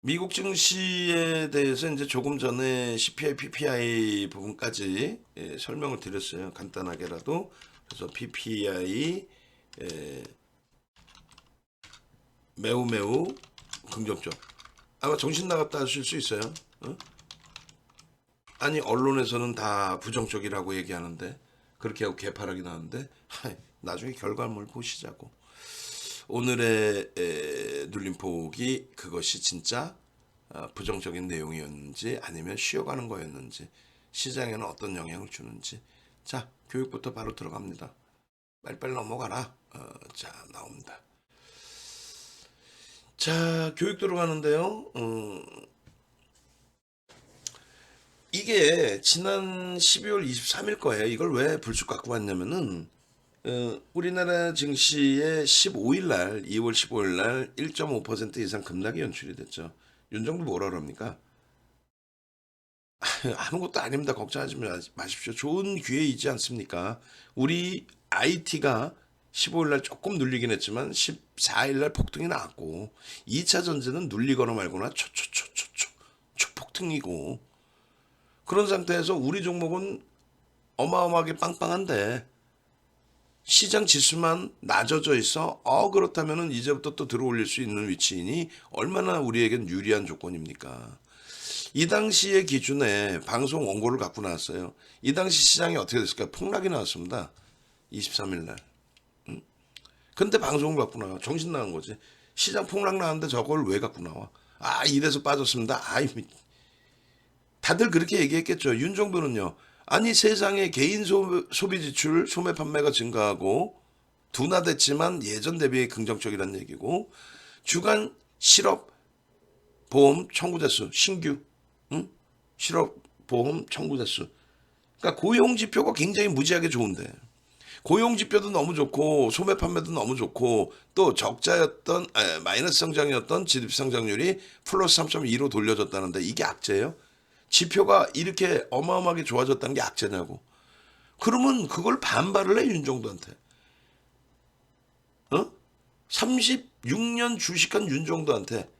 미국 증시에 대해서 이제 조금 전에 CPI, PPI 부분까지 설명을 드렸어요. 간단하게라도. 그래서 PPI 매우 매우 긍정적. 아마 정신 나갔다 하실 수 있어요. 어? 아니 언론에서는 다 부정적이라고 얘기하는데 그렇게 하고 개파락이 나는데 나중에 결과물 보시자고. 오늘의 눌림폭이 그것이 진짜 부정적인 내용이었는지 아니면 쉬어가는 거였는지 시장에는 어떤 영향을 주는지. 자, 교육부터 바로 들어갑니다. 빨리빨리 넘어가라. 자, 나옵니다. 자, 교육 들어가는데요. 이게 지난 12월 23일 거예요. 이걸 왜 불쑥 갖고 왔냐면은 우리나라 증시에 15일 날, 2월 15일 날 1.5% 이상 급락이 연출이 됐죠. 윤정도 뭐라 그럽니까? 아무것도 아닙니다. 걱정하지 마십시오. 좋은 기회이지 않습니까? 우리 IT가 15일 날 조금 눌리긴 했지만 14일 날 폭등이 나왔고 2차 전지는 눌리거나 말거나 초폭등이고 그런 상태에서 우리 종목은 어마어마하게 빵빵한데 시장 지수만 낮아져 있어. 그렇다면은 이제부터 또 들어올릴 수 있는 위치이니 얼마나 우리에겐 유리한 조건입니까? 이 당시의 기준에 방송 원고를 갖고 나왔어요. 이 당시 시장이 어떻게 됐을까요? 폭락이 나왔습니다. 23일 날. 근데 방송을 갖고 나와. 정신 나간 거지. 시장 폭락 나왔는데 저걸 왜 갖고 나와? 이래서 빠졌습니다. 다들 그렇게 얘기했겠죠. 윤 정도는요. 아니 세상에 개인 소비 지출, 소매 판매가 증가하고 둔화됐지만 예전 대비 긍정적이라는 얘기고 주간 실업 보험 청구자 수 신규 실업 보험 청구자 수. 그러니까 고용 지표가 굉장히 무지하게 좋은데 고용 지표도 너무 좋고 소매 판매도 너무 좋고 또 적자였던 마이너스 성장이었던 GDP 성장률이 플러스 3.2로 돌려졌다는데 이게 악재예요? 지표가 이렇게 어마어마하게 좋아졌다는 게 악재냐고. 그러면 그걸 반발을 해 윤정도한테. 36년 주식한 윤정도한테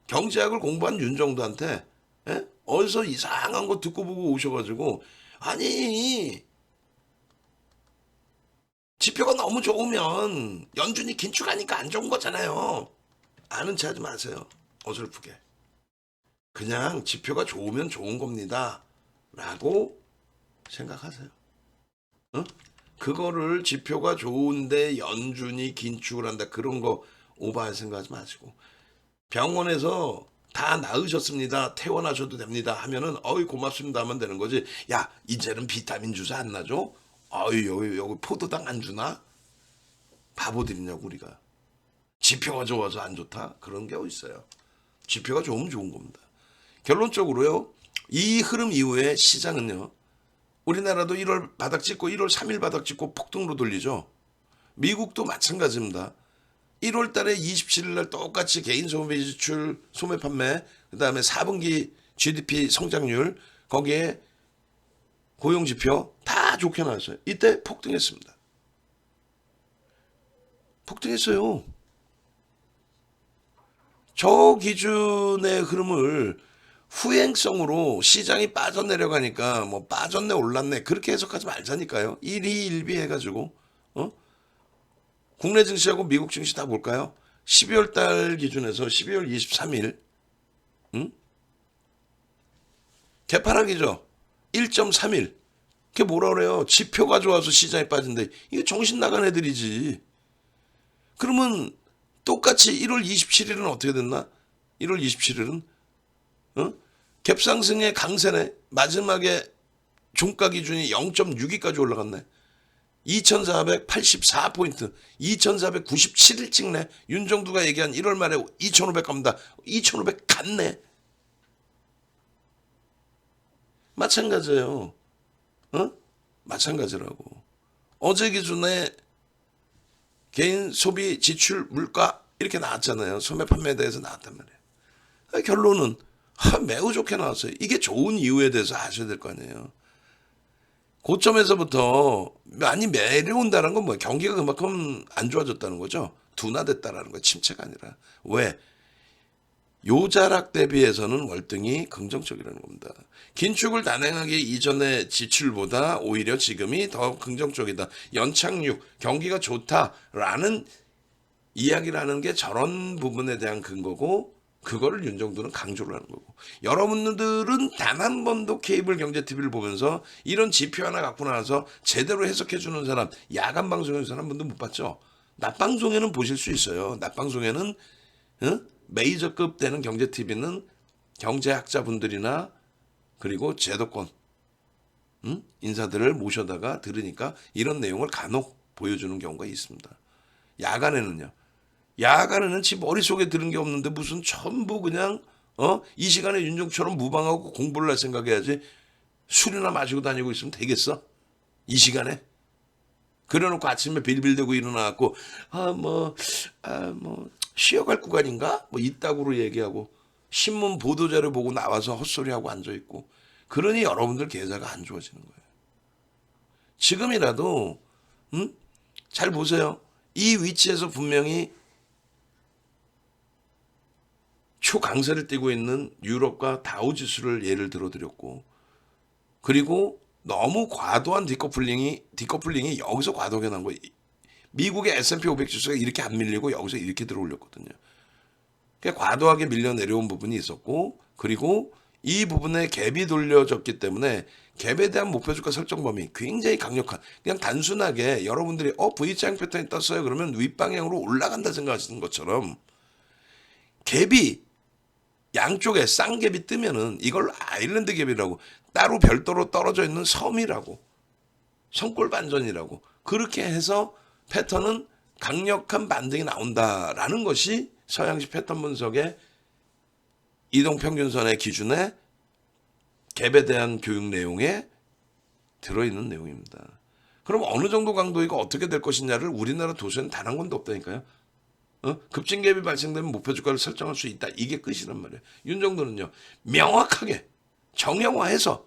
경제학을 공부한 윤정도한테 어디서 이상한 거 듣고 보고 오셔가지고 아니 지표가 너무 좋으면 연준이 긴축하니까 안 좋은 거잖아요. 아는 체 하지 마세요. 어설프게. 그냥 지표가 좋으면 좋은 겁니다. 라고 생각하세요. 어? 그거를 지표가 좋은데 연준이 긴축을 한다. 그런 거 오버할 생각하지 마시고. 병원에서 다 나으셨습니다. 퇴원하셔도 됩니다. 하면은 어이 고맙습니다 하면 되는 거지. 야 이제는 비타민 주사 안 나죠? 어이 여기 포도당 안 주나? 바보들이냐고 우리가. 지표가 좋아서 안 좋다? 그런 게 어딨어요. 지표가 좋으면 좋은 겁니다. 결론적으로요. 이 흐름 이후에 시장은요. 우리나라도 1월 바닥 찍고 1월 3일 바닥 찍고 폭등으로 돌리죠. 미국도 마찬가지입니다. 1월 달에 27일 날 똑같이 개인 소비 지출, 소매 판매, 그다음에 4분기 GDP 성장률, 거기에 고용 지표 다 좋게 나왔어요. 이때 폭등했습니다. 폭등했어요. 저 기준의 흐름을 후행성으로 시장이 빠져내려가니까 뭐 빠졌네 올랐네 그렇게 해석하지 말자니까요. 일희일비 해가지고 국내 증시하고 미국 증시 다 볼까요? 12월 달 기준에서 12월 23일 개파락이죠. 1.3일. 그게 뭐라 그래요? 지표가 좋아서 시장에 빠진대. 이게 정신 나간 애들이지. 그러면 똑같이 1월 27일은 어떻게 됐나? 1월 27일은 갭상승의 강세네. 마지막에 종가 기준이 0.62까지 올라갔네. 2484포인트, 2497일 찍네. 윤정두가 얘기한 1월 말에 2500 갑니다. 2500 갔네. 마찬가지예요. 마찬가지라고. 어제 기준에 개인 소비 지출 물가 이렇게 나왔잖아요. 소매 판매에 대해서 나왔단 말이에요. 결론은 매우 좋게 나왔어요. 이게 좋은 이유에 대해서 아셔야 될 거 아니에요. 고점에서부터 많이 내려온다는 건 뭐예요? 경기가 그만큼 안 좋아졌다는 거죠. 둔화됐다라는 거예요. 침체가 아니라. 왜? 요자락 대비해서는 월등히 긍정적이라는 겁니다. 긴축을 단행하기 이전의 지출보다 오히려 지금이 더 긍정적이다. 연착륙, 경기가 좋다라는 이야기를 하는 게 저런 부분에 대한 근거고, 그거를 윤정도는 강조를 하는 거고. 여러분들은 단 한 번도 케이블 경제 TV를 보면서 이런 지표 하나 갖고 나와서 제대로 해석해 주는 사람, 야간 방송에서 한 번도 못 봤죠. 낮 방송에는 보실 수 있어요. 낮 방송에는 메이저급 되는 경제 TV는 경제학자분들이나 그리고 제도권 인사들을 모셔다가 들으니까 이런 내용을 간혹 보여주는 경우가 있습니다. 야간에는 지 머릿속에 들은 게 없는데 무슨 전부 그냥 이 시간에 윤정처럼 무방하고 공부를 할 생각해야지 술이나 마시고 다니고 있으면 되겠어? 이 시간에? 그래놓고 아침에 빌빌대고 일어나갖고 쉬어갈 구간인가? 뭐 이따구로 얘기하고 신문 보도자료 보고 나와서 헛소리하고 앉아있고, 그러니 여러분들 계좌가 안 좋아지는 거예요. 지금이라도 잘 보세요. 이 위치에서 분명히 초강세를 띠고 있는 유럽과 다우지수를 예를 들어드렸고, 그리고 너무 과도한 디커플링이 여기서 과도하게 난 거예요. 미국의 S&P 500 지수가 이렇게 안 밀리고 여기서 이렇게 들어올렸거든요. 그러니까 과도하게 밀려 내려온 부분이 있었고, 그리고 이 부분에 갭이 돌려졌기 때문에 갭에 대한 목표주가 설정 범위 굉장히 강력한, 그냥 단순하게 여러분들이 V자형 패턴이 떴어요 그러면 윗방향으로 올라간다 생각하시는 것처럼, 갭이 양쪽에 쌍갭이 뜨면은 이걸 아일랜드 갭이라고, 따로 별도로 떨어져 있는 섬이라고, 성골 반전이라고, 그렇게 해서 패턴은 강력한 반등이 나온다라는 것이 서양식 패턴 분석의 이동평균선의 기준에 갭에 대한 교육 내용에 들어있는 내용입니다. 그럼 어느 정도 강도이고 어떻게 될 것이냐를 우리나라 도서에는 단 한 권도 없다니까요. 급진갭이 발생되면 목표주가를 설정할 수 있다. 이게 끝이란 말이에요. 윤정도는요, 명확하게 정형화해서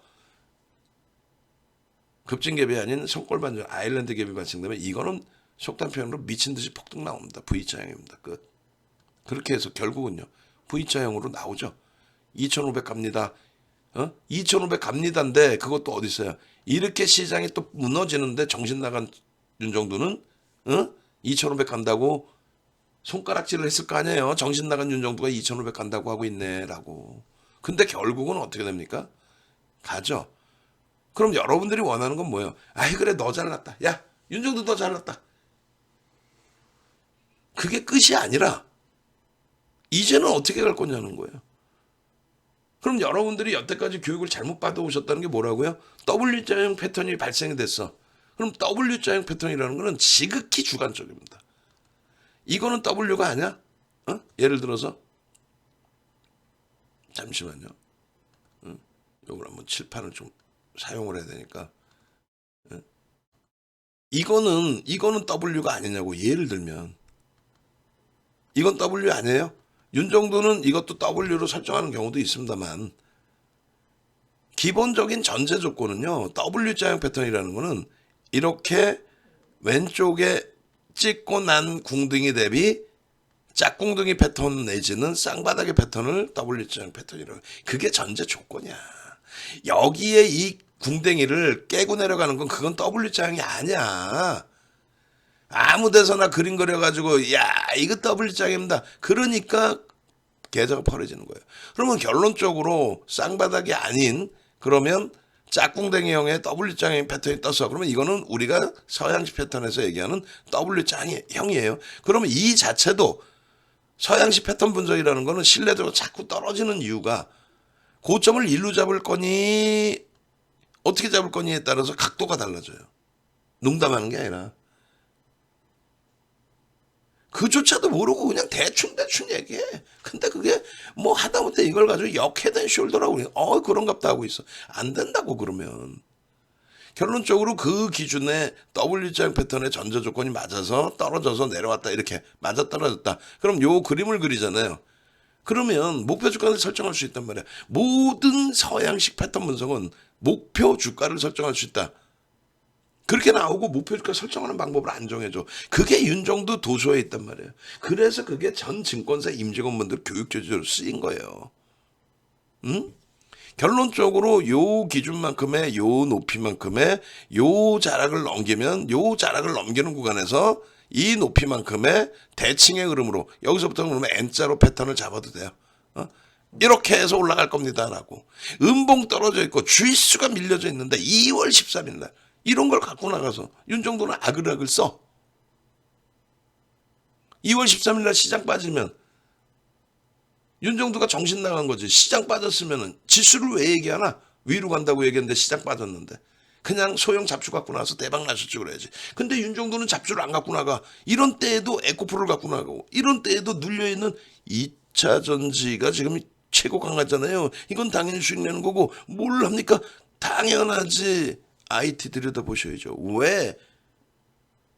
급진갭이 아닌 성골반전 아일랜드 갭이 발생되면 이거는 속단 표현으로 미친 듯이 폭등 나옵니다. V자형입니다. 끝. 그렇게 해서 결국은요, V자형으로 나오죠. 2500 갑니다. 2500 갑니다인데 그것도 어디 있어요. 이렇게 시장이 또 무너지는데 정신 나간 윤정도는 2500 간다고 손가락질을 했을 거 아니에요. 정신 나간 윤정도가 2500 간다고 하고 있네라고. 근데 결국은 어떻게 됩니까? 가죠. 그럼 여러분들이 원하는 건 뭐예요? 아이 그래 너 잘났다. 야 윤정도 너 잘났다. 그게 끝이 아니라 이제는 어떻게 갈 거냐는 거예요. 그럼 여러분들이 여태까지 교육을 잘못 받아오셨다는 게 뭐라고요? W자형 패턴이 발생이 됐어. 그럼 W자형 패턴이라는 거는 지극히 주관적입니다. 이거는 W가 아니야? 예를 들어서 잠시만요. 요걸 한번 칠판을 좀 사용을 해야 되니까. 이거는 W가 아니냐고. 예를 들면 이건 W 아니에요? 윤정도는 이것도 W로 설정하는 경우도 있습니다만, 기본적인 전제 조건은요, W자형 패턴이라는 거는 이렇게 왼쪽에 찍고 난 궁둥이 대비 짝궁둥이 패턴 내지는 쌍바닥의 패턴을 W자형 패턴이라고. 그게 전제 조건이야. 여기에 이 궁뎅이를 깨고 내려가는 건 그건 W자형이 아니야. 아무 데서나 그림 그려가지고 야 이거 W자형입니다. 그러니까 계좌가 벌어지는 거예요. 그러면 결론적으로 쌍바닥이 아닌, 그러면 짝꿍댕이형의 W자형 패턴이 떴어. 그러면 이거는 우리가 서양식 패턴에서 얘기하는 W자형이에요. 그러면 이 자체도 서양식 패턴 분석이라는 거는 신뢰도가 자꾸 떨어지는 이유가, 고점을 일로 잡을 거니 어떻게 잡을 거니에 따라서 각도가 달라져요. 농담하는 게 아니라. 그조차도 모르고 그냥 대충 얘기해. 근데 그게 뭐 하다못해 이걸 가지고 역헤드 숄더라고 그런갑다 하고 있어. 안 된다고. 그러면 결론적으로 그 기준에 W자형 패턴의 전제 조건이 맞아서 떨어져서 내려왔다, 이렇게 맞아 떨어졌다. 그럼 요 그림을 그리잖아요. 그러면 목표 주가를 설정할 수 있단 말이야. 모든 서양식 패턴 분석은 목표 주가를 설정할 수 있다. 그렇게 나오고 목표주가 설정하는 방법을 안 정해줘. 그게 윤정도 도서에 있단 말이에요. 그래서 그게 전 증권사 임직원분들 교육제도로 쓰인 거예요. 응? 결론적으로 요 기준만큼의 요 높이만큼의 요 자락을 넘기면 요 자락을 넘기는 구간에서 이 높이만큼의 대칭의 흐름으로 여기서부터 그러면 N자로 패턴을 잡아도 돼요. 어? 이렇게 해서 올라갈 겁니다라고. 음봉 떨어져 있고 주의수가 밀려져 있는데 2월 13일 날 이런 걸 갖고 나가서 윤정도는 아글아글 써. 2월 13일 날 시장 빠지면 윤정도가 정신 나간 거지. 시장 빠졌으면은 지수를 왜 얘기하나? 위로 간다고 얘기했는데 시장 빠졌는데. 그냥 소형 잡주 갖고 나서 대박 나셨지 그래야지. 근데 윤정도는 잡주를 안 갖고 나가. 이런 때에도 에코프로를 갖고 나가고 이런 때에도 눌려있는 2차 전지가 지금 최고 강하잖아요. 이건 당연히 수익 내는 거고 뭘 합니까? 당연하지. IT 들여다보셔야죠. 왜?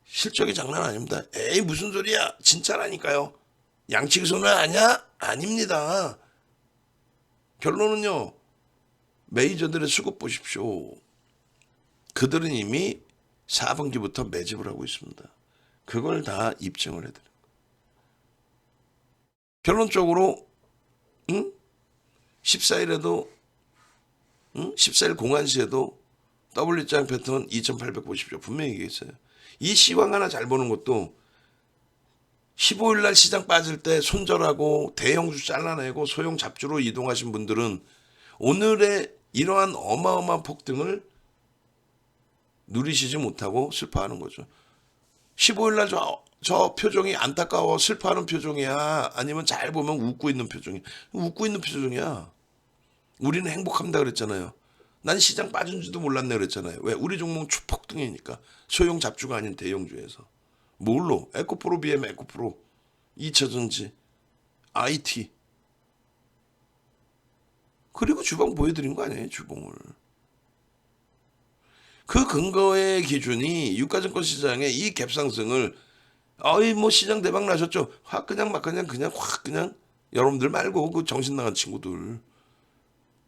실적이 장난 아닙니다. 에이 무슨 소리야. 진짜라니까요. 양치기 손해 아니야? 아닙니다. 결론은요. 메이저들의 수급 보십시오. 그들은 이미 4분기부터 매집을 하고 있습니다. 그걸 다 입증을 해드려요. 결론적으로 14일에도 14일 공안시에도 W장 패턴 2800 보십시오. 분명히 얘기했어요. 이 시황 하나 잘 보는 것도 15일 날 시장 빠질 때 손절하고 대형주 잘라내고 소형 잡주로 이동하신 분들은 오늘의 이러한 어마어마한 폭등을 누리시지 못하고 슬퍼하는 거죠. 15일 날 저 표정이 안타까워 슬퍼하는 표정이야? 아니면 잘 보면 웃고 있는 표정이야? 웃고 있는 표정이야. 우리는 행복합니다 그랬잖아요. 난 시장 빠진지도 몰랐네 그랬잖아요. 왜? 우리 종목 추폭등이니까. 소형 잡주가 아닌 대형주에서. 뭘로? 에코프로 BM 에코프로 2차전지 IT 그리고 주봉 보여드린 거 아니에요. 주봉을. 그 근거의 기준이 유가증권 시장의 이 갭상승을 어이 뭐 시장 대박 나셨죠. 확 그냥 막 그냥 확 그냥 여러분들 말고 그 정신 나간 친구들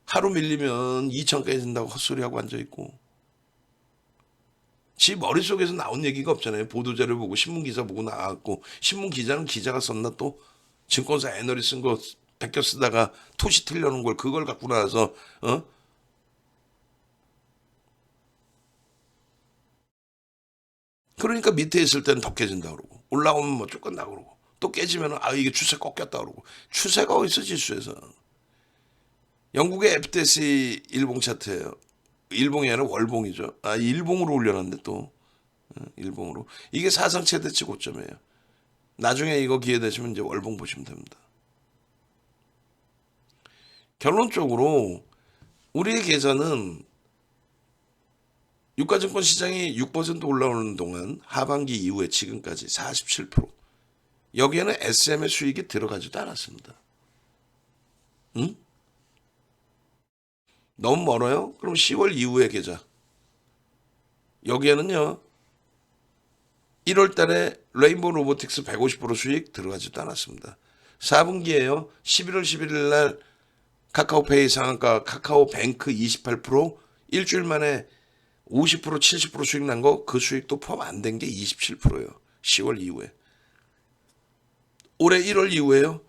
하루 밀리면 2천 깨진다고 헛소리하고 앉아있고 지 머릿속에서 나온 얘기가 없잖아요. 보도자료 보고 신문기사 보고 나왔고 신문기자는 기자가 썼나 또 증권사 애널이 쓴 거 베껴 쓰다가 토시 틀려놓은 걸 그걸 갖고 나와서 그러니까 밑에 있을 때는 더 깨진다 그러고 올라오면 뭐 쫓긴다 그러고 또 깨지면 아 이게 추세 꺾였다 그러고 추세가 어디서 지수에서 영국의 FTSE 일봉 차트예요. 일봉이 아니라 월봉이죠. 아 일봉으로 올려놨는데 또 일봉으로 이게 사상 최대치 고점이에요. 나중에 이거 기회 되시면 이제 월봉 보시면 됩니다. 결론적으로 우리의 계산은 유가증권 시장이 6% 올라오는 동안 하반기 이후에 지금까지 47% 여기에는 SM의 수익이 들어가지도 않았습니다. 응? 너무 멀어요? 그럼 10월 이후의 계좌. 여기에는요. 1월 달에 레인보우 로보틱스 150% 수익 들어가지도 않았습니다. 4분기에요. 11월 11일 날 카카오페이 상한가 카카오뱅크 28% 일주일 만에 50% 70% 수익 난 거 그 수익도 포함 안 된 게 27%예요. 10월 이후에. 올해 1월 이후에요.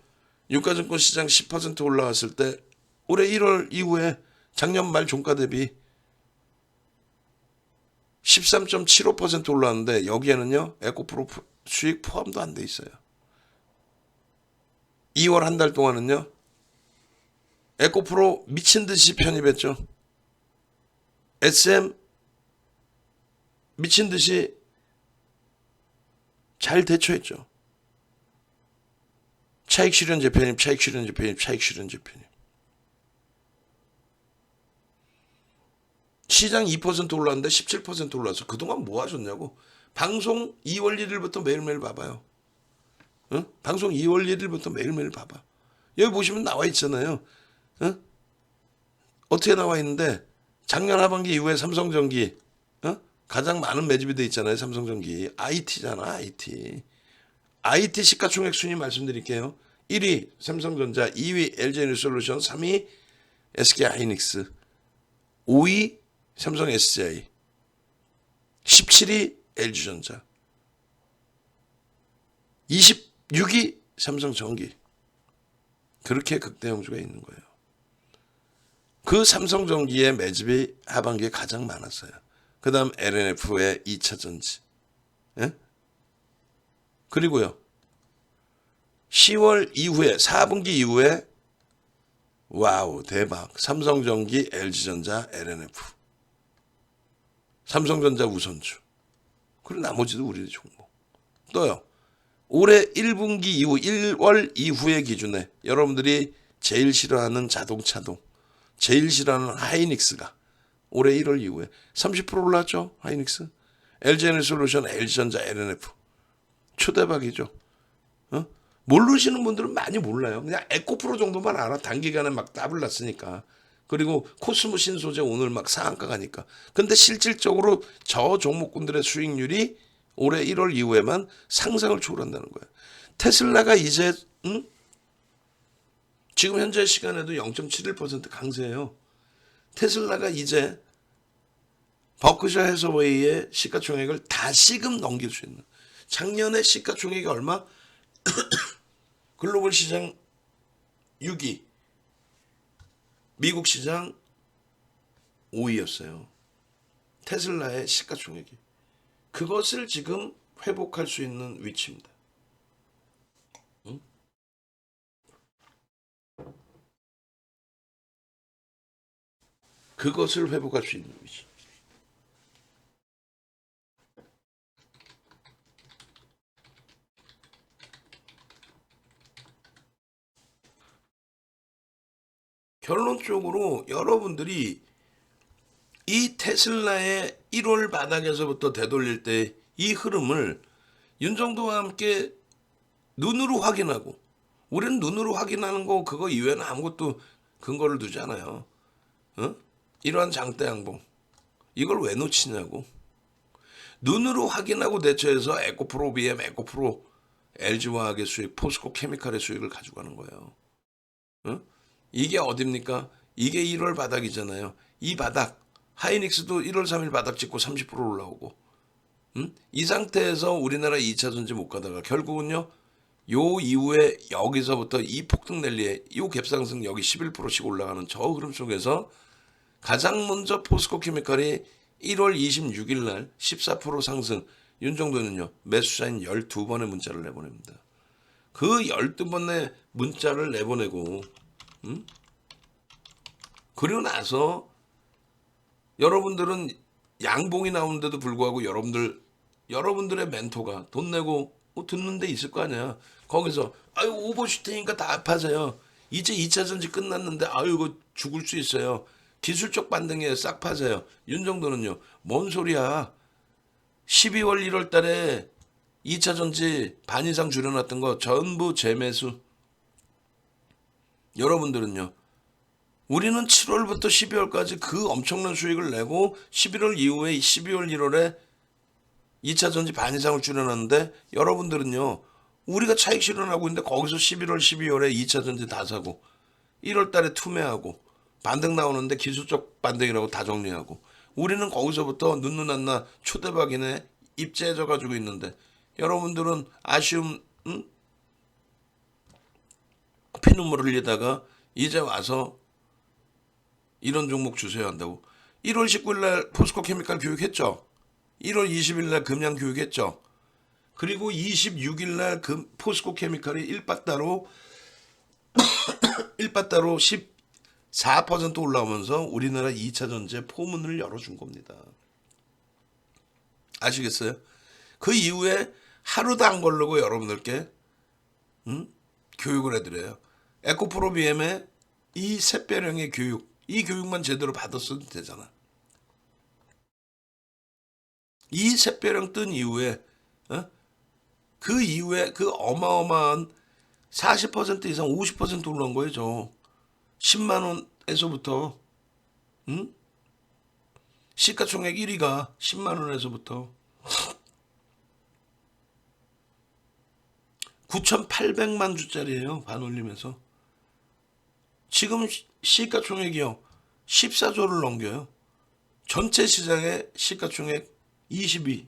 유가증권 시장 10% 올라갔을 때 올해 1월 이후에 작년 말 종가 대비 13.75% 올랐는데 여기에는요. 에코프로 수익 포함도 안 돼 있어요. 2월 한 달 동안은요. 에코프로 미친 듯이 편입했죠. SM 미친 듯이 잘 대처했죠. 차익 실현제 편입, 차익 실현제 편입, 차익 실현제 편입. 시장 2% 올랐는데 17% 올라서 그동안 뭐 하셨냐고. 방송 2월 1일부터 매일매일 봐봐요. 응? 방송 2월 1일부터 매일매일 봐봐. 여기 보시면 나와 있잖아요. 응? 어떻게 나와 있는데 작년 하반기 이후에 삼성전기 가장 많은 매집이 돼 있잖아요. 삼성전기. IT잖아. IT. IT 시가총액 순위 말씀드릴게요. 1위 삼성전자, 2위 LG에너지솔루션, 3위 SK하이닉스, 5위 삼성 SDI. 17위 LG전자, 26위 삼성전기. 그렇게 극대형주가 있는 거예요. 그 삼성전기의 매집이 하반기에 가장 많았어요. 그 다음 LNF의 2차전지. 예? 그리고요. 10월 이후에 4분기 이후에 와우 대박. 삼성전기, LG전자, LNF. 삼성전자 우선주. 그리고 나머지도 우리 종목. 또요. 올해 1분기 이후 1월 이후의 기준에 여러분들이 제일 싫어하는 자동차도, 제일 싫어하는 하이닉스가 올해 1월 이후에 30% 올랐죠. 하이닉스. LG에너지솔루션, LG전자, LNF. 초대박이죠. 어? 모르시는 분들은 많이 몰라요. 그냥 에코프로 정도만 알아. 단기간에 막 더블 났으니까. 그리고 코스모 신소재 오늘 막 상한가 가니까. 근데 실질적으로 저 종목군들의 수익률이 올해 1월 이후에만 상상을 초월한다는 거예요. 테슬라가 이제 지금 현재 시간에도 0.71% 강세예요. 테슬라가 이제 버크셔 해서웨이의 시가총액을 다시금 넘길 수 있는. 작년에 시가총액이 얼마? 글로벌 시장 6위, 미국 시장 5위였어요. 테슬라의 시가총액이. 그것을 지금 회복할 수 있는 위치입니다. 응? 그것을 회복할 수 있는 위치. 결론적으로 여러분들이 이 테슬라의 1월 바닥에서부터 되돌릴 때 이 흐름을 윤정도와 함께 눈으로 확인하고, 우리는 눈으로 확인하는 거 그거 이외에는 아무것도 근거를 두지 않아요. 어? 이러한 장대 양봉 이걸 왜 놓치냐고. 눈으로 확인하고 대처해서 에코프로 BM, 에코프로 LG화학의 수익, 포스코 케미칼의 수익을 가져가는 거예요. 어? 이게 어딥니까? 이게 1월 바닥이잖아요. 이 바닥 하이닉스도 1월 3일 바닥 찍고 30% 올라오고, 이 상태에서 우리나라 2차전지 못 가다가 결국은요, 요 이후에 여기서부터 이 폭등 랠리에 요 갭상승 여기 11%씩 올라가는 저 흐름 속에서 가장 먼저 포스코 케미칼이 1월 26일 날 14% 상승, 윤정도는요 매수자인 12번의 문자를 내보냅니다. 그 12번의 문자를 내보내고 그리고 나서 여러분들은 양봉이 나오는데도 불구하고 여러분들의 멘토가 돈 내고 듣는 데 있을 거 아니야. 거기서 아유 오버슈팅이니까 다 파세요. 이제 2차 전지 끝났는데 아유 이거 죽을 수 있어요. 기술적 반등에 싹 파세요. 윤정도는요. 뭔 소리야. 12월 1월 달에 2차 전지 반 이상 줄여놨던 거 전부 재매수. 여러분들은요. 우리는 7월부터 12월까지 그 엄청난 수익을 내고 11월 이후에 12월 1월에 2차 전지 반 이상을 줄여놨는데 여러분들은요. 우리가 차익 실현하고 있는데 거기서 11월 12월에 2차 전지 다 사고 1월 달에 투매하고 반등 나오는데 기술적 반등이라고 다 정리하고 우리는 거기서부터 눈누난나 초대박이네 입재해져 가지고 있는데 여러분들은 아쉬움 피눈물을 흘리다가 이제 와서 이런 종목 주세요 한다고. 1월 19일 날 포스코 케미칼 교육했죠. 1월 20일 날 금양 교육했죠. 그리고 26일 날 포스코 케미칼이 1바따로 14% 올라오면서 우리나라 2차 전지의 포문을 열어준 겁니다. 아시겠어요? 그 이후에 하루도 안 걸르고 여러분들께 교육을 해드려요. 에코프로 BM의 이 샛별형의 교육, 이 교육만 제대로 받았어도 되잖아. 이 샛별형 뜬 이후에 그 이후에 그 어마어마한 40% 이상 50% 올라온 거예요. 저 10만 원에서부터 시가총액 1위가 10만 원에서부터 9,800만 주짜리예요. 반올림에서. 지금 시가총액이요. 14조를 넘겨요. 전체 시장의 시가총액 22.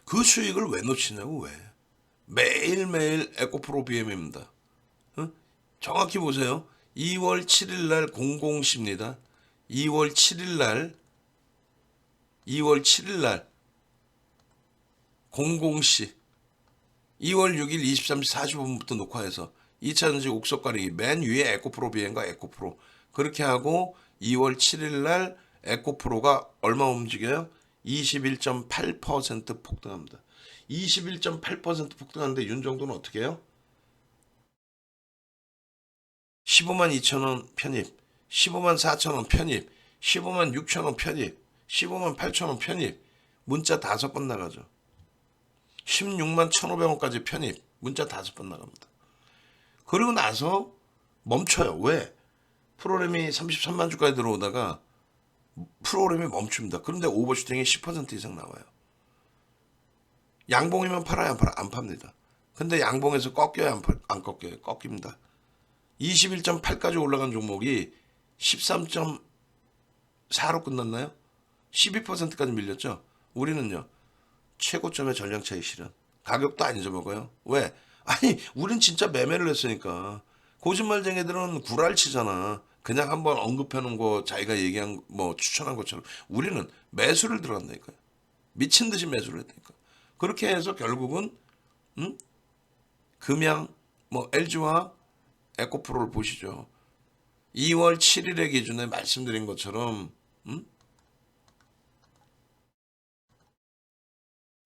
그 수익을 왜 놓치냐고 왜. 매일매일 에코프로 BM입니다. 어? 정확히 보세요. 2월 7일 날 00시입니다. 2월 7일 날 00시 2월 6일 23시 45분부터 녹화해서 2차전지 옥석 가리기 맨 위에 에코프로 BM과 에코프로 그렇게 하고 2월 7일 날 에코프로가 얼마 움직여요? 21.8% 폭등합니다. 21.8% 폭등하는데 윤정도는 어떻게 해요? 15만 2천 원 편입, 15만 4천 원 편입, 15만 6천 원 편입, 15만 8천 원 편입, 문자 5번 나가죠. 16만 1,500원까지 편입, 문자 5번 나갑니다. 그리고 나서 멈춰요. 왜? 프로그램이 33만 주까지 들어오다가 프로그램이 멈춥니다. 그런데 오버슈팅이 10% 이상 나와요. 양봉이면 팔아야 안 팝니다. 근데 양봉에서 꺾여야 안 꺾여요. 꺾입니다. 21.8까지 올라간 종목이 13.4로 끝났나요? 12%까지 밀렸죠. 우리는요. 최고점의 전량 차익 실현. 가격도 안 잊어먹어요. 왜? 아니 우린 진짜 매매를 했으니까. 거짓말쟁이들은 구랄 치잖아. 그냥 한번 언급해 놓은 거 자기가 얘기한 뭐 추천한 것처럼 우리는 매수를 들어간다니까요. 미친 듯이 매수를 했다니까. 그렇게 해서 결국은 금양 뭐 LG와 에코프로를 보시죠. 2월 7일의 기준에 말씀드린 것처럼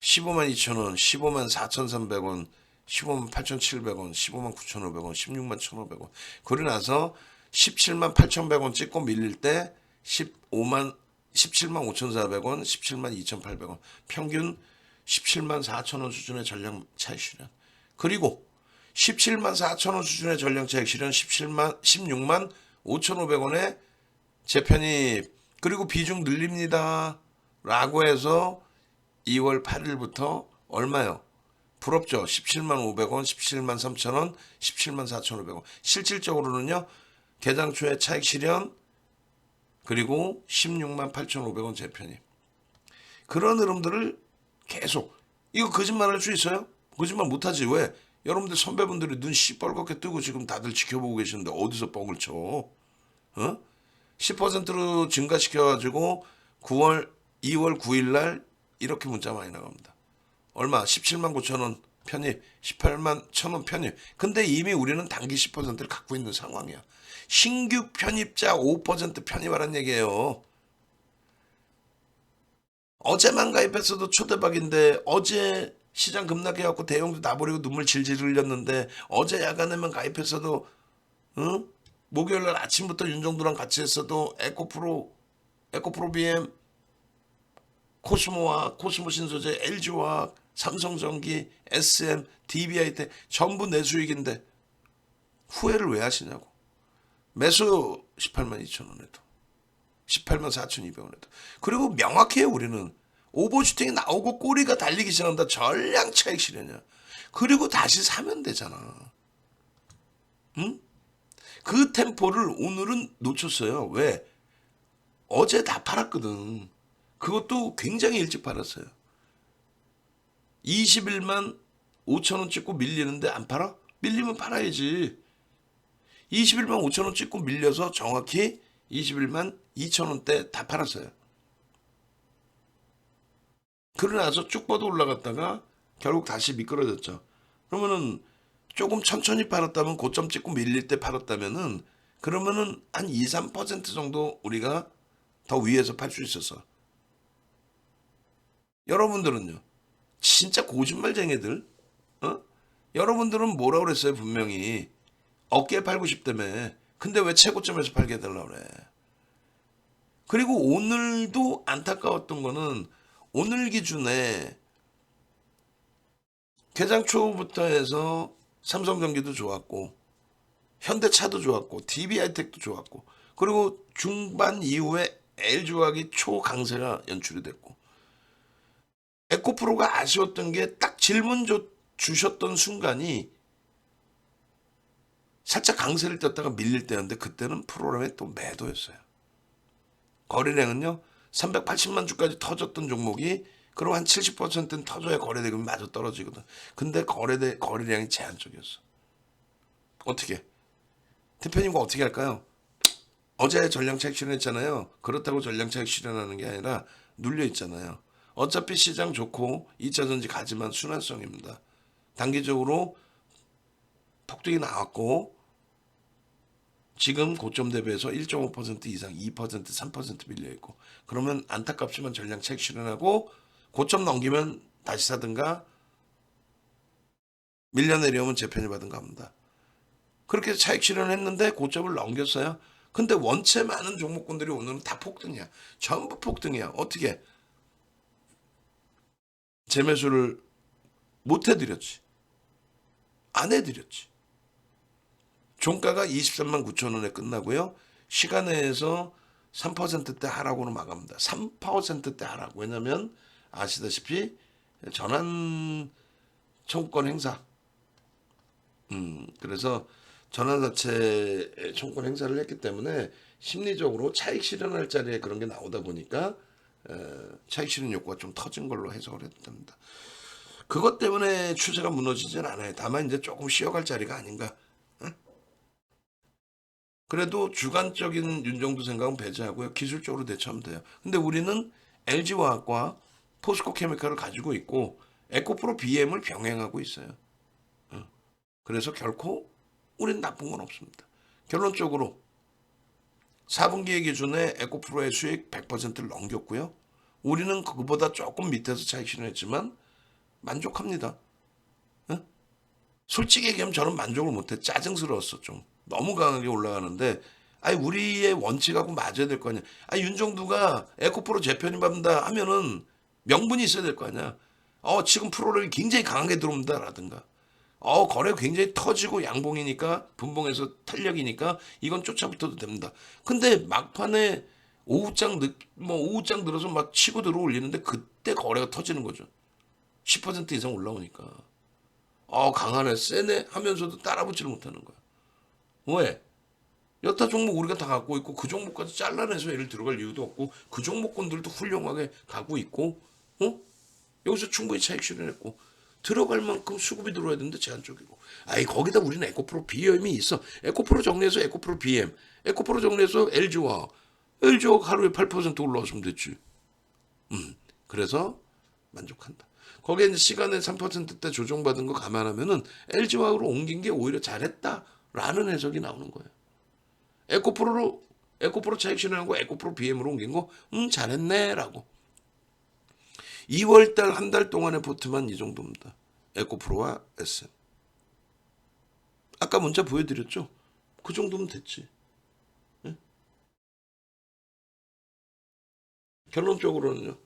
15만 2천원, 15만 4,300원, 15만 8,700원, 15만 9,500원, 16만 1,500원. 그러고 나서 17만 8,100원 찍고 밀릴 때 17만 5,400원, 17만 2,800원. 평균 17만 4천원 수준의 전량 차익 실현. 그리고 17만 4천원 수준의 전량 차익 실현 16만 5,500원의 재편입. 그리고 비중 늘립니다. 라고 해서 2월 8일부터 얼마요? 부럽죠. 17만 500원, 17만 3천원, 17만 4,500원. 실질적으로는요. 개장 초에 차익 실현 그리고 16만 8,500원 재편입. 그런 흐름들을 계속. 이거 거짓말할 수 있어요? 거짓말 못하지. 왜? 여러분들 선배분들이 눈 시뻘겋게 뜨고 지금 다들 지켜보고 계시는데 어디서 뻥을 쳐? 어? 10%로 증가시켜가지고 2월 9일 날 이렇게 문자 많이 나갑니다. 얼마? 17만 9천 원 편입, 18만 1,000원 편입. 근데 이미 우리는 단기 10%를 갖고 있는 상황이야. 신규 편입자 5% 편입하라는 얘기예요. 어제만 가입했어도 초대박인데 어제 시장 급락해갖고 대형도 나버리고 눈물 질질 흘렸는데 어제 야간에만 가입했어도 응? 목요일날 아침부터 윤정도랑 같이 했어도 에코프로 BM 코스모와 코스모 신소재 LG와 삼성전기 SM DBI테 전부 내 수익인데 후회를 왜 하시냐고. 매수 18만 2천 원에도 18만 4,200원에도. 그리고 명확해요. 우리는 오버슈팅이 나오고 꼬리가 달리기 시작한다. 전량 차익 실현이야. 그리고 다시 사면 되잖아. 응? 그 템포를 오늘은 놓쳤어요. 왜? 어제 다 팔았거든. 그것도 굉장히 일찍 팔았어요. 21만 5천 원 찍고 밀리는데 안 팔아? 밀리면 팔아야지. 21만 5천 원 찍고 밀려서 정확히 21만 2천 원대 다 팔았어요. 그러고 나서 쭉 뻗어 올라갔다가 결국 다시 미끄러졌죠. 그러면은 조금 천천히 팔았다면 고점 찍고 밀릴 때 팔았다면은 그러면은 한 2, 3% 정도 우리가 더 위에서 팔 수 있었어. 여러분들은요. 진짜 거짓말쟁이들. 어? 여러분들은 뭐라 그랬어요? 분명히 어깨에 팔고 싶다며. 근데 왜 최고점에서 팔게 해달라고 그래. 그리고 오늘도 안타까웠던 거는 오늘 기준에 개장 초부터 해서 삼성전기도 좋았고 현대차도 좋았고 DB하이텍도 좋았고 그리고 중반 이후에 LG화학이 초강세가 연출이 됐고 에코프로가 아쉬웠던 게 딱 질문 주셨던 순간이 살짝 강세를 떴다가 밀릴 때였는데 그때는 프로그램에 또 매도였어요. 거래량은요 380만 주까지 터졌던 종목이 그럼 한 70%는 터져야 거래대금이 마저 떨어지거든. 근데 거래량이 제한적이었어. 어떻게? 대표님과 어떻게 할까요? 어제 전량차익 실현했잖아요. 그렇다고 전량차익 실현하는 게 아니라 눌려 있잖아요. 어차피 시장 좋고 2차전지 가지만 순환성입니다. 단기적으로 폭등이 나왔고 지금 고점 대비해서 1.5% 이상 2% 3% 밀려있고 그러면 안타깝지만 전량차익 실현하고 고점 넘기면 다시 사든가 밀려 내려오면 재편을 받든가 합니다. 그렇게 차익 실현했는데 고점을 넘겼어요. 근데 원체 많은 종목군들이 오늘은 다 폭등이야. 전부 폭등이야. 어떻게? 재매수를 못 해드렸지. 안 해드렸지. 종가가 23만 9천 원에 끝나고요. 시간에서 3%대 하락으로 마감합니다. 3%대 하락. 왜냐면 아시다시피 전환 청구권 행사. 그래서 전환사채 청구권 행사를 했기 때문에 심리적으로 차익 실현할 자리에 그런 게 나오다 보니까 차익 실현 욕구가 좀 터진 걸로 해석을 해도 됩니다. 그것 때문에 추세가 무너지진 않아요. 다만 이제 조금 쉬어갈 자리가 아닌가. 그래도 주관적인 윤정도 생각은 배제하고요. 기술적으로 대처하면 돼요. 근데 우리는 LG화학과 포스코케미칼을 가지고 있고 에코프로 BM을 병행하고 있어요. 그래서 결코 우리는 나쁜 건 없습니다. 결론적으로 4분기 기준에 에코프로의 수익 100%를 넘겼고요. 우리는 그보다 조금 밑에서 차익 실현했지만 만족합니다. 솔직히 얘기하면 저는 만족을 못해. 짜증스러웠어 좀. 너무 강하게 올라가는데 아니 우리의 원칙하고 맞아야 될 거 아니야. 아니 윤정두가 에코프로 재편입한다 하면은 명분이 있어야 될 거 아니야. 지금 프로를 굉장히 강하게 들어온다라든가. 거래 굉장히 터지고 양봉이니까 분봉에서 탄력이니까 이건 쫓아붙어도 됩니다. 근데 막판에 오후장 들어서 막 치고 들어 올리는데 그때 거래가 터지는 거죠. 10% 이상 올라오니까. 강하네, 세네 하면서도 따라붙지를 못하는 거야. 왜? 여타 종목 우리가 다 갖고 있고 그 종목까지 잘라내서 얘를 들어갈 이유도 없고 그 종목군들도 훌륭하게 가고 있고 여기서 충분히 차익 실현했고 들어갈 만큼 수급이 들어와야 되는데 제한적이고 거기다 우리는 에코프로 BM이 있어. 에코프로 정리해서 에코프로 BM 에코프로 정리해서 LG화학 하루에 8% 올라왔으면 됐지. 그래서 만족한다. 거기에 이제 시간에 3%대 조정받은 거 감안하면은 LG화학으로 옮긴 게 오히려 잘했다라는 해석이 나오는 거예요. 에코프로 차익 실현한 거 에코프로 BM으로 옮긴 거 잘했네라고. 2월달 한 달 동안의 포트만 이 정도입니다. 에코프로와 SM. 아까 문자 보여드렸죠? 그 정도면 됐지. 네? 결론적으로는요.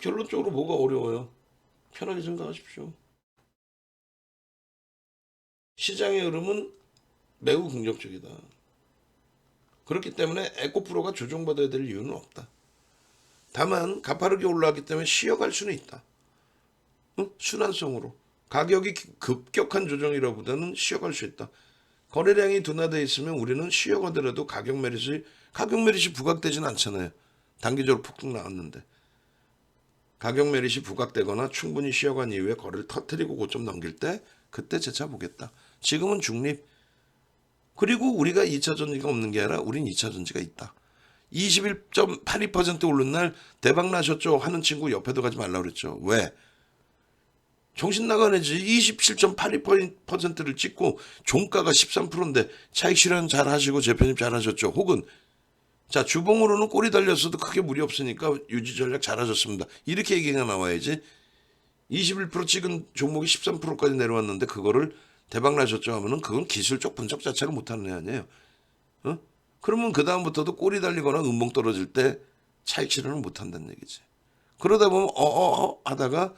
결론적으로 뭐가 어려워요? 편하게 생각하십시오. 시장의 흐름은 매우 긍정적이다. 그렇기 때문에 에코프로가 조정받아야 될 이유는 없다. 다만 가파르게 올라왔기 때문에 쉬어갈 수는 있다. 순환성으로. 가격이 급격한 조정이라보다는 쉬어갈 수 있다. 거래량이 둔화되어 있으면 우리는 쉬어가더라도 가격 메리시 부각되지는 않잖아요. 단기적으로 폭등 나왔는데. 가격 메리시 부각되거나 충분히 쉬어간 이후에 거래를 터뜨리고 고점 넘길 때 그때 재차 보겠다. 지금은 중립. 그리고 우리가 2차 전지가 없는 게 아니라 우린 2차 전지가 있다. 21.82% 오른 날 대박 나셨죠 하는 친구 옆에도 가지 말라고 그랬죠. 왜? 정신 나가네지. 27.82%를 찍고 종가가 13%인데 차익 실현 잘 하시고 재편입 잘 하셨죠. 혹은 자 주봉으로는 꼬리 달렸어도 크게 무리 없으니까 유지 전략 잘 하셨습니다. 이렇게 얘기가 나와야지. 21% 찍은 종목이 13%까지 내려왔는데 그거를 대박 나셨죠 하면은 그건 기술적 분석 자체를 못하는 애 아니에요. 그러면 그 다음부터도 꼬리 달리거나 음봉 떨어질 때 차익 실현을 못한다는 얘기지. 그러다 보면 하다가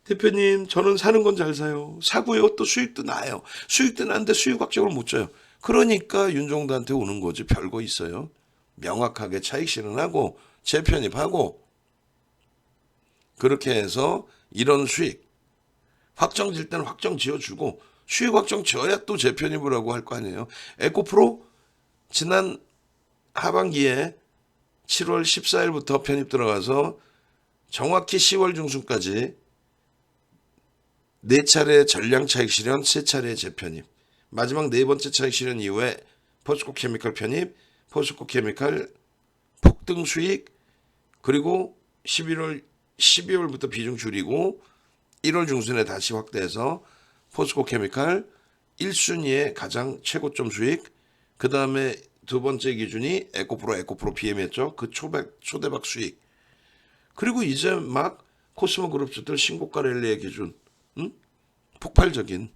대표님 저는 사는 건 잘 사요. 사고요. 또 수익도 나요. 수익도 나는데 수익 확정을 못 줘요. 그러니까 윤종도한테 오는 거지. 별거 있어요. 명확하게 차익 실현하고 재편입하고 그렇게 해서 이런 수익 확정 질 때는 확정 지어주고 수익 확정 지어야 또 재편입을 하고 할 거 아니에요. 에코프로 지난 하반기에 7월 14일부터 편입 들어가서 정확히 10월 중순까지 4차례 전량 차익 실현, 3차례 재편입. 마지막 4번째 차익 실현 이후에 포스코 케미칼 편입, 포스코 케미칼 폭등 수익, 그리고 12월부터 비중 줄이고 1월 중순에 다시 확대해서 포스코 케미칼 1순위의 가장 최고점 수익, 그 다음에 두 번째 기준이 에코프로 BM이었죠. 그 초대박 수익. 그리고 이제 막 코스모 그룹주들 신고가 랠리의 기준, 폭발적인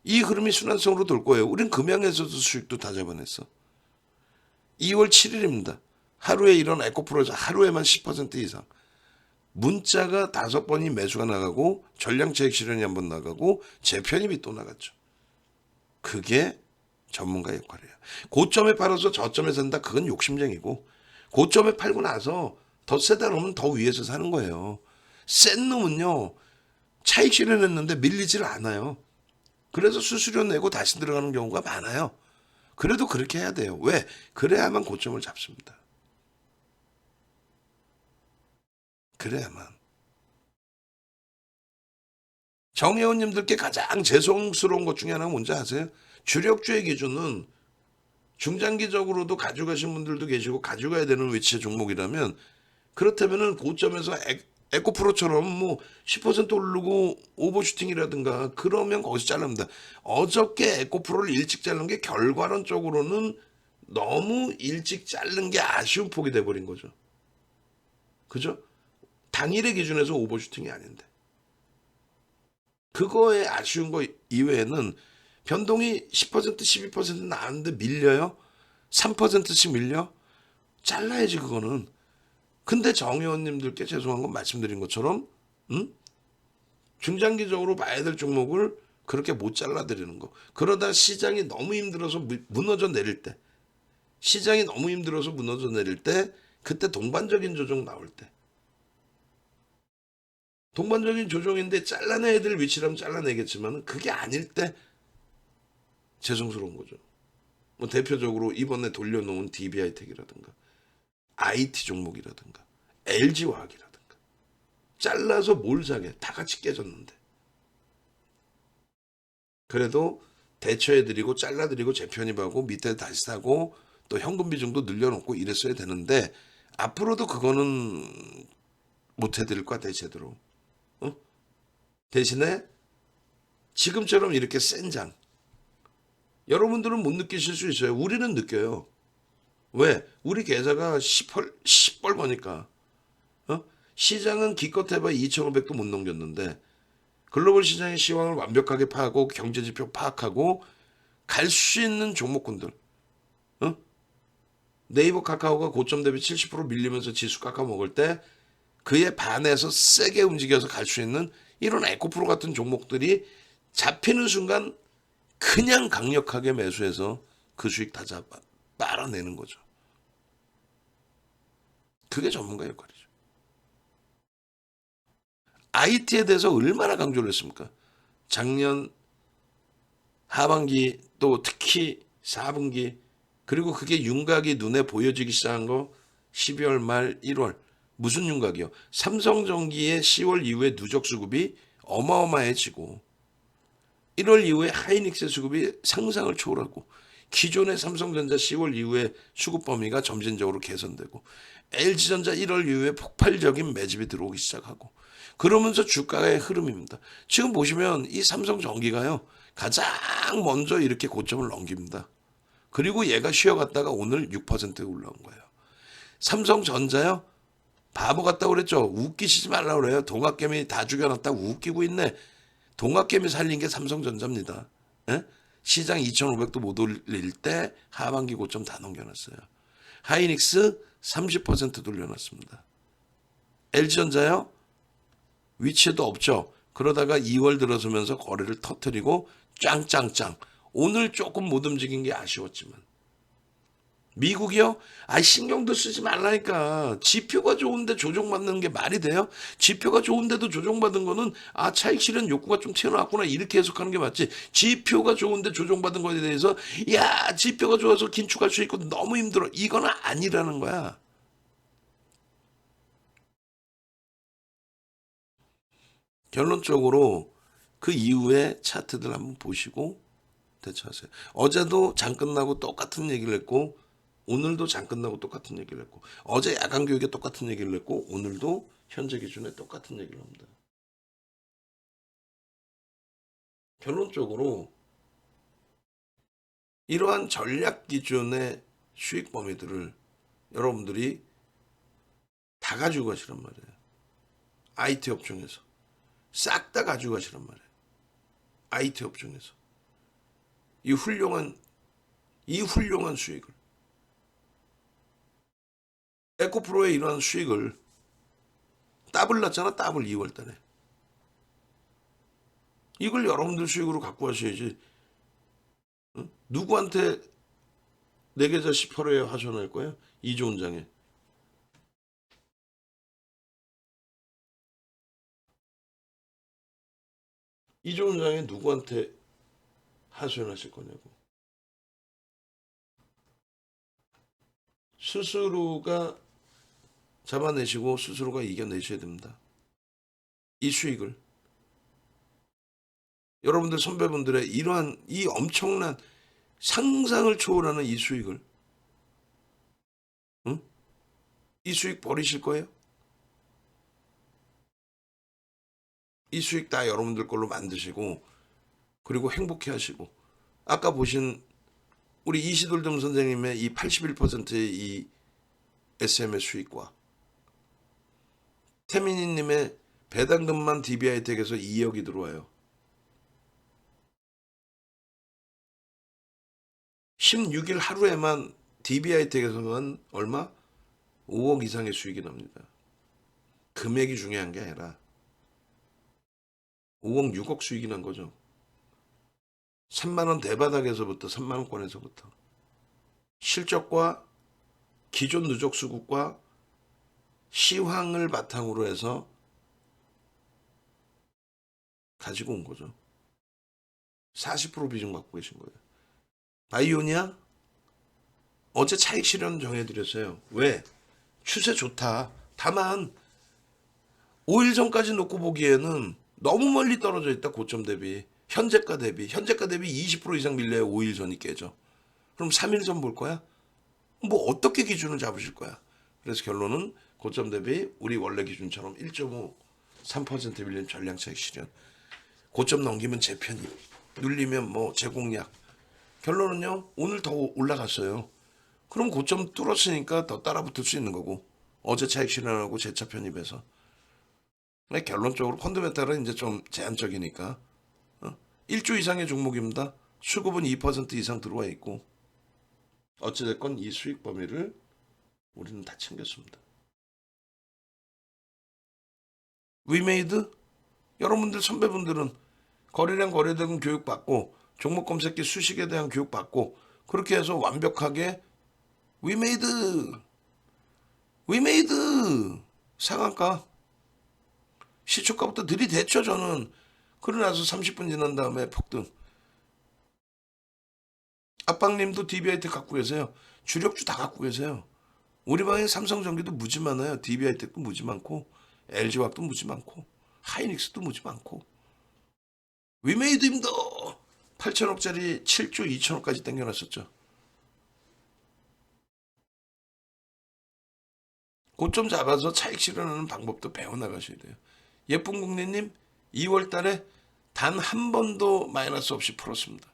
이 흐름이 순환성으로 돌 거예요. 우린 금양에서도 수익도 다 잡아냈어. 2월 7일입니다. 하루에 이런 에코프로 하루에만 10% 이상. 문자가 5번이 매수가 나가고 전량차익 실현이 한 번 나가고 재편입이 또 나갔죠. 그게 전문가 역할이에요. 고점에 팔아서 저점에 산다. 그건 욕심쟁이고, 고점에 팔고 나서 더 세다 그러면 더 위에서 사는 거예요. 센 놈은요, 차익 실현했는데 밀리지를 않아요. 그래서 수수료 내고 다시 들어가는 경우가 많아요. 그래도 그렇게 해야 돼요. 왜? 그래야만 고점을 잡습니다. 그래야만. 정혜원님들께 가장 죄송스러운 것 중에 하나가 뭔지 아세요? 주력주의 기준은 중장기적으로도 가져가신 분들도 계시고 가져가야 되는 위치의 종목이라면, 그렇다면은 고점에서 에코프로처럼 뭐 10% 오르고 오버슈팅이라든가 그러면 거기서 자릅니다. 어저께 에코프로를 일찍 자른 게 결과론적으로는 너무 일찍 자른 게 아쉬운 폭이 돼버린 거죠. 그죠? 당일의 기준에서 오버슈팅이 아닌데. 그거에 아쉬운 거 이외에는 변동이 10% 12% 나왔는데 밀려요? 3%씩 밀려? 잘라야지 그거는. 근데 정의원님들께 죄송한 건 말씀드린 것처럼 중장기적으로 봐야 될 종목을 그렇게 못 잘라드리는 거. 그러다 시장이 너무 힘들어서 무너져 내릴 때, 시장이 너무 힘들어서 무너져 내릴 때, 그때 동반적인 조정 나올 때, 동반적인 조정인데 잘라내야 될 위치라면 잘라내겠지만 그게 아닐 때 죄송스러운 거죠. 뭐 대표적으로 이번에 돌려놓은 DB하이텍이라든가 IT 종목이라든가 LG화학이라든가 잘라서 뭘 사게, 다 같이 깨졌는데. 그래도 대처해드리고 잘라드리고 재편입하고 밑에 다시 사고 또 현금 비중도 늘려놓고 이랬어야 되는데, 앞으로도 그거는 못 해드릴 거야 제대로. 대신에 지금처럼 이렇게 센 장, 여러분들은 못 느끼실 수 있어요. 우리는 느껴요. 왜? 우리 계좌가 10벌 거니까. 시장은 기껏 해봐 2,500도 못 넘겼는데, 글로벌 시장의 시황을 완벽하게 파악하고 경제지표 파악하고 갈 수 있는 종목군들, 네이버 카카오가 고점 대비 70% 밀리면서 지수 깎아 먹을 때 그에 반해서 세게 움직여서 갈 수 있는 이런 에코프로 같은 종목들이 잡히는 순간 그냥 강력하게 매수해서 그 수익 다 빨아내는 거죠. 그게 전문가 역할이죠. IT에 대해서 얼마나 강조를 했습니까? 작년 하반기 또 특히 4분기, 그리고 그게 윤곽이 눈에 보여지기 시작한 거 12월 말 1월. 무슨 윤곽이요? 삼성전기의 10월 이후에 누적 수급이 어마어마해지고 1월 이후에 하이닉스 수급이 상상을 초월하고 기존의 삼성전자 10월 이후에 수급 범위가 점진적으로 개선되고 LG전자 1월 이후에 폭발적인 매집이 들어오기 시작하고, 그러면서 주가의 흐름입니다. 지금 보시면 이 삼성전기가요 가장 먼저 이렇게 고점을 넘깁니다. 그리고 얘가 쉬어갔다가 오늘 6%에 올라온 거예요. 삼성전자요, 바보 같다고 그랬죠. 웃기시지 말라고 그래요. 동학개미 다 죽여놨다고 웃기고 있네. 동학개미 살린 게 삼성전자입니다. 예? 시장 2,500도 못 올릴 때 하반기 고점 다 넘겨놨어요. 하이닉스 30% 돌려놨습니다. LG전자요, 위치에도 없죠. 그러다가 2월 들어서면서 거래를 터뜨리고 짱짱짱. 오늘 조금 못 움직인 게 아쉬웠지만 미국이요? 아, 신경도 쓰지 말라니까. 지표가 좋은데 조정받는 게 말이 돼요? 지표가 좋은데도 조정받은 거는 아, 차익 실현 욕구가 좀 튀어나왔구나 이렇게 해석하는 게 맞지. 지표가 좋은데 조정받은 거에 대해서 야, 지표가 좋아서 긴축할 수 있고 너무 힘들어. 이거는 아니라는 거야. 결론적으로 그 이후에 차트들 한번 보시고 대처하세요. 어제도 장 끝나고 똑같은 얘기를 했고 오늘도 장 끝나고 똑같은 얘기를 했고 어제 야간 교육에 똑같은 얘기를 했고 오늘도 현재 기준에 똑같은 얘기를 합니다. 결론적으로 이러한 전략 기준의 수익 범위들을 여러분들이 다 가지고 가시란 말이에요. IT 업종에서 싹 다 가지고 가시란 말이에요. IT 업종에서 이 훌륭한 수익을 에코프로의 이러한 수익을 더블 났잖아. 더블 2월달에 이걸 여러분들 수익으로 갖고 가셔야지. 응? 누구한테 내 계좌 18호에 하셔낼 거예요? 이조원 장에. 이조원 장에 누구한테 하소연하실 거냐고. 스스로가 잡아내시고 스스로가 이겨내셔야 됩니다. 이 수익을. 여러분들 선배분들의 이러한 이 엄청난 상상을 초월하는 이 수익을, 응? 이 수익 버리실 거예요? 이 수익 다 여러분들 걸로 만드시고 그리고 행복해 하시고 아까 보신 우리 이시돌등 선생님의 이 81%의 이 SM의 수익과 태민이님의 배당금만 DB하이텍에서 2억이 들어와요. 16일 하루에만 DB하이텍에서만 얼마? 5억 이상의 수익이 납니다. 금액이 중요한 게 아니라 5억 6억 수익이 난 거죠. 3만원 대바닥에서부터 3만원권에서부터 실적과 기존 누적 수급과 시황을 바탕으로 해서 가지고 온 거죠. 40% 비중 갖고 계신 거예요. 바이오니아 어제 차익 실현 정해드렸어요. 왜? 추세 좋다. 다만 5일 전까지 놓고 보기에는 너무 멀리 떨어져 있다. 고점 대비. 현재가 대비 20% 이상 밀려야 5일 전이 깨져. 그럼 3일 전 볼 거야? 뭐 어떻게 기준을 잡으실 거야? 그래서 결론은 고점 대비 우리 원래 기준처럼 1.5, 3% 밀린 전량 차익 실현. 고점 넘기면 재편입, 눌리면 뭐 재공략. 결론은요, 오늘 더 올라갔어요. 그럼 고점 뚫었으니까 더 따라붙을 수 있는 거고, 어제 차익 실현하고 재차 편입해서. 결론적으로 펀드멘탈은 이제 좀 제한적이니까 1조 이상의 종목입니다. 수급은 2% 이상 들어와 있고 어찌됐건 이 수익 범위를 우리는 다 챙겼습니다. 위메이드 여러분들 선배분들은 거래량 거래대금 교육받고 종목 검색기 수식에 대한 교육받고 그렇게 해서 완벽하게 위메이드 상한가 시초가부터 들이댔죠 저는. 그러고 나서 30분 지난 다음에 폭등. 아빵님도 DB하이텍 갖고 계세요. 주력주 다 갖고 계세요. 우리 방에 삼성전기도 무지 많아요. DB하이텍도 무지 많고 LG화학도 무지 많고 하이닉스도 무지 많고 위메이드입니다. 8천억짜리 7조 2천억까지 땡겨놨었죠. 고점 잡아서 차익 실현하는 방법도 배워나가셔야 돼요. 예쁜 국내님 2월 달에 단 한 번도 마이너스 없이 풀었습니다.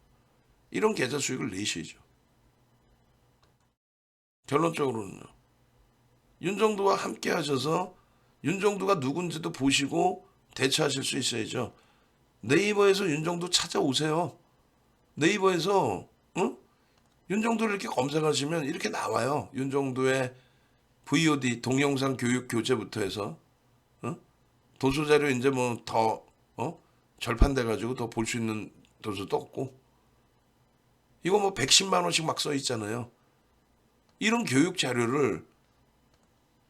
이런 계좌 수익을 내셔야죠. 결론적으로는요. 윤정두와 함께 하셔서 윤정두가 누군지도 보시고 대처하실 수 있어야죠. 네이버에서 윤정두 찾아오세요. 네이버에서 윤정두를 이렇게 검색하시면 이렇게 나와요. 윤정두의 VOD 동영상 교육 교재부터 해서 도서자료 이제 뭐 더 절판돼 가지고 더 볼 수 있는 도서도 없고 이거 뭐 110만 원씩 막 써 있잖아요. 이런 교육 자료를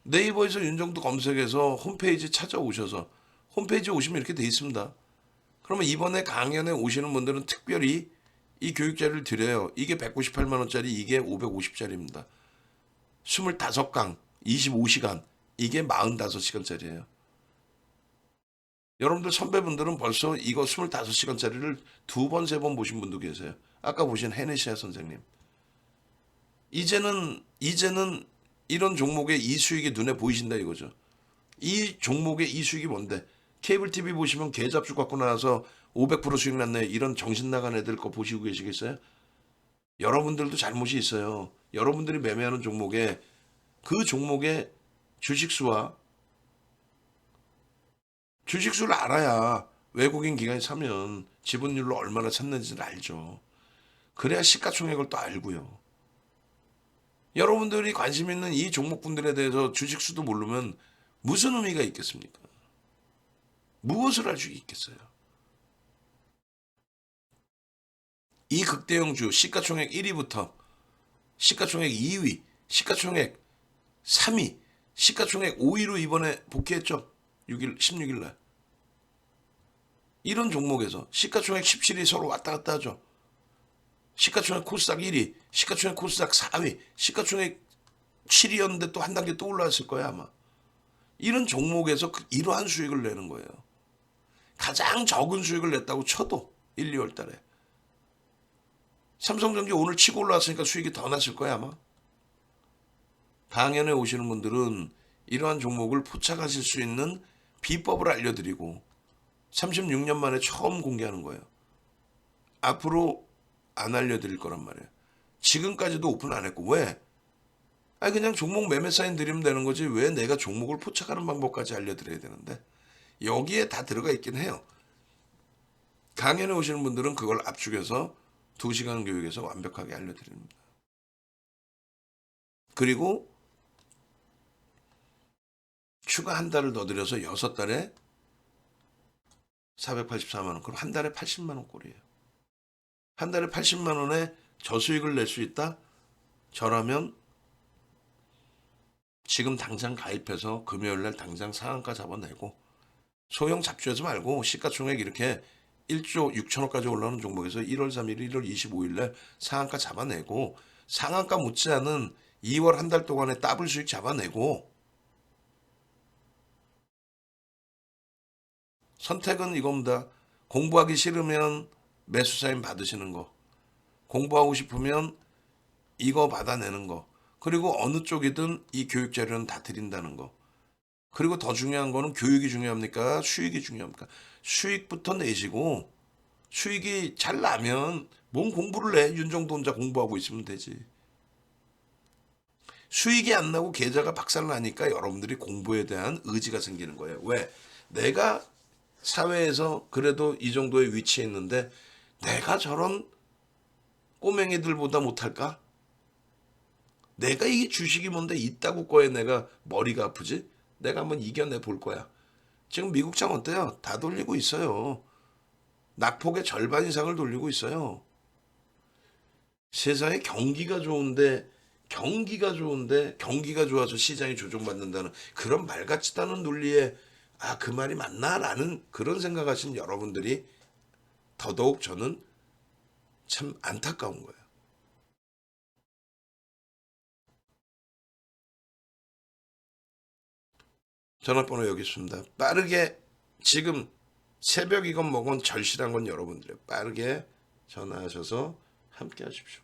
네이버에서 윤정도 검색해서 홈페이지 찾아오셔서 홈페이지 오시면 이렇게 돼 있습니다. 그러면 이번에 강연에 오시는 분들은 특별히 이 교육 자료를 드려요. 이게 198만 원짜리, 이게 550짜리입니다. 25강, 25시간, 이게 45시간짜리예요. 여러분들 선배분들은 벌써 이거 25시간짜리를 2번, 3번 보신 분도 계세요. 아까 보신 헤네시아 선생님. 이제는 이런 종목의 이 수익이 눈에 보이신다 이거죠. 이 종목의 이 수익이 뭔데? 케이블 TV 보시면 계좌주 갖고 나와서 500% 수익 났네. 이런 정신 나간 애들 거 보시고 계시겠어요? 여러분들도 잘못이 있어요. 여러분들이 매매하는 종목에 그 종목의 주식수와 주식수를 알아야 외국인 기관이 사면 지분율로 얼마나 찼는지를 알죠. 그래야 시가총액을 또 알고요. 여러분들이 관심 있는 이 종목분들에 대해서 주식수도 모르면 무슨 의미가 있겠습니까? 무엇을 할 수 있겠어요? 이 극대형주 시가총액 1위부터 시가총액 2위, 시가총액 3위, 시가총액 5위로 이번에 복귀했죠. 16일 날. 이런 종목에서 시가총액 17위 서로 왔다 갔다 하죠. 시가총액 코스닥 1위, 시가총액 코스닥 4위, 시가총액 7위였는데 또 한 단계 또 올라왔을 거야 아마. 이런 종목에서 이러한 수익을 내는 거예요. 가장 적은 수익을 냈다고 쳐도 1, 2월 달에. 삼성전기 오늘 치고 올라왔으니까 수익이 더 났을 거야 아마. 강연에 오시는 분들은 이러한 종목을 포착하실 수 있는 비법을 알려드리고 36년 만에 처음 공개하는 거예요. 앞으로 안 알려드릴 거란 말이에요. 지금까지도 오픈 안 했고 왜? 아니 그냥 종목 매매 사인 드리면 되는 거지 왜 내가 종목을 포착하는 방법까지 알려드려야 되는데 여기에 다 들어가 있긴 해요. 강연에 오시는 분들은 그걸 압축해서 2시간 교육에서 완벽하게 알려드립니다. 그리고 추가 한 달을 더 들여서 6달에 484만 원. 그럼 한 달에 80만 원 꼴이에요. 한 달에 80만 원에 저수익을 낼 수 있다? 저라면 지금 당장 가입해서 금요일 날 당장 상한가 잡아내고 소형 잡주하지 말고 시가총액 이렇게 1조 6천억까지 올라오는 종목에서 1월 3일, 1월 25일 날 상한가 잡아내고 상한가 못지않은 2월 한 달 동안에 더블 수익 잡아내고 선택은 이겁니다. 공부하기 싫으면 매수 사인 받으시는 거. 공부하고 싶으면 이거 받아내는 거. 그리고 어느 쪽이든 이 교육 자료는 다 드린다는 거. 그리고 더 중요한 거는 교육이 중요합니까? 수익이 중요합니까? 수익부터 내시고 수익이 잘 나면 뭔 공부를 해? 윤정도 혼자 공부하고 있으면 되지. 수익이 안 나고 계좌가 박살나니까 여러분들이 공부에 대한 의지가 생기는 거예요. 왜? 내가 사회에서 그래도 이 정도의 위치에 있는데 내가 저런 꼬맹이들보다 못할까? 내가 이게 주식이 뭔데 이따구 거에 내가 머리가 아프지? 내가 한번 이겨내 볼 거야. 지금 미국장 어때요? 다 돌리고 있어요. 낙폭의 절반 이상을 돌리고 있어요. 세상에 경기가 좋은데 경기가 좋아서 시장이 조종받는다는 그런 말 같지도 않은 논리에 그 말이 맞나라는 그런 생각하시는 여러분들이 더더욱 저는 참 안타까운 거예요. 전화번호 여기 있습니다. 빠르게 지금 새벽이건 뭐건 절실한 건 여러분들이에요. 빠르게 전화하셔서 함께 하십시오.